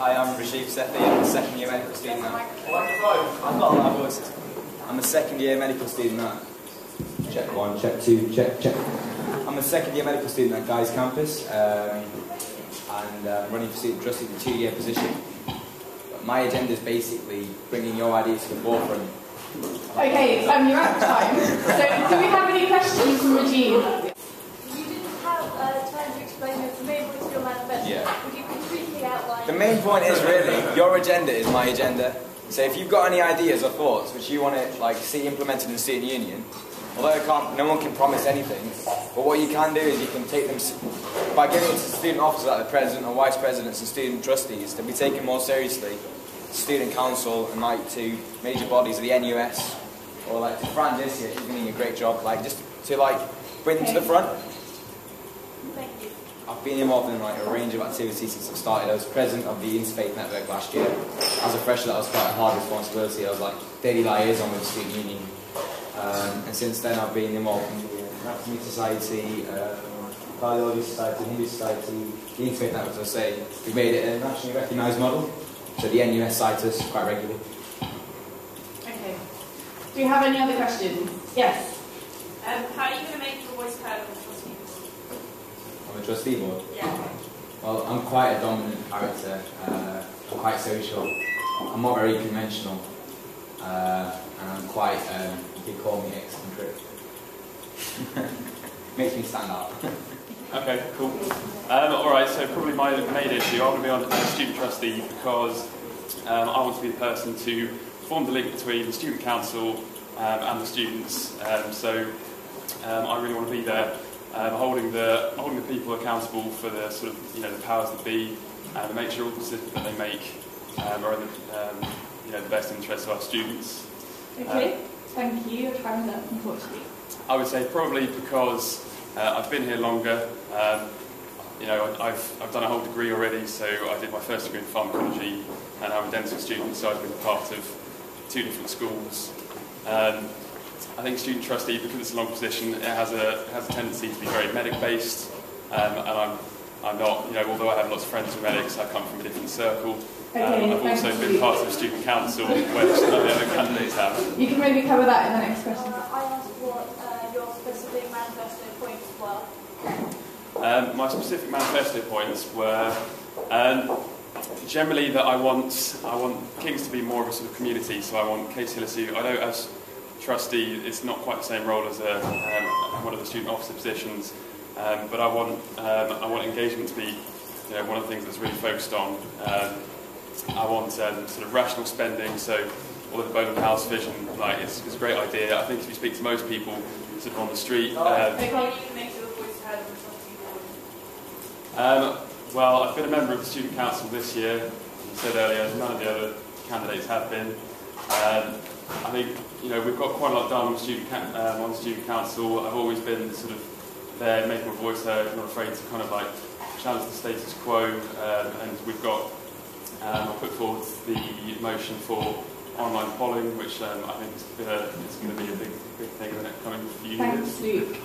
Hi, I'm Rashid Sethi. I'm a second year medical student now. I've got a lot of voices. I'm a second year medical student now. Check 1, check 2, check. I'm a second year medical student at Guy's campus and running for student trustee, the 2-year position. But my agenda is basically bringing your ideas to the forefront. Okay, you're out of time. So, do we have any questions from Regine? You didn't have time to explain the main point of your manifesto. Yeah. Would you briefly outline? The main point is really, your agenda is my agenda. So if you've got any ideas or thoughts which you want to see implemented in the student union, although no one can promise anything, but what you can do is you can take them, by giving it to student officers like the president or vice presidents and student trustees, they'll be taken more seriously. Student council and to major bodies of the NUS, or to Fran this year, she's been doing a great job, just to bring them to the front. Thank you. I've been involved in a range of activities since I started. I was president of the Interfaith Network last year. As a freshman, that was quite a hard responsibility. I was daily liaison with the student union. And since then I've been involved in the Anatomy Society, Cardiology Society, Hindu Society, the Interfaith Network, as I say. We've made it a nationally recognised model, so the NUS cite us quite regularly. Okay. Do you have any other questions? Yes. How are you going to make your voice heard on the trustee board? On the trustee board? Yeah. Well, I'm quite a dominant character. I'm quite social. I'm not very conventional. And I'm quite, you could call me eccentric. Makes me stand out. Okay, cool. Alright, so probably my main issue, I want to be on the student trustee because I want to be the person to form the link between the student council and the students. I really want to be there, holding the people accountable for the the powers that be, and to make sure all the decisions that they make are in the best interest of our students. Okay. Thank you. Your time is up, unfortunately. I would say probably because I've been here longer. I've done a whole degree already, so I did my first degree in pharmacology, and I'm a dental student, so I've been part of 2 different schools. I think student trustee, because it's a long position, it has a tendency to be very medic-based, and I'm not, although I have lots of friends who are medics, I come from a different circle. I've also been part of the student council, which none of the other candidates have. You can maybe cover that in the next question. I asked what your specific manifesto points were. My specific manifesto points were generally that I want Kings to be more of a sort of community. So I want KCLSU. I know as trustee, it's not quite the same role as one of the student officer positions, but I want engagement to be one of the things that's really focused on. I want sort of rational spending. So all of the Bowland House vision, it's a great idea. I think if you speak to most people sort of on the street. How you can make your voice heard on the trustee board? Well, I've been a member of the student council this year. As I said earlier, none of the other candidates have been. I think we've got quite a lot done on the student council. I've always been sort of there, making my voice heard, not afraid to challenge the status quo. And we've got. I'll put forward the motion for online polling, which I think it's going to be a big thing in the next coming few years. Thanks, Luke.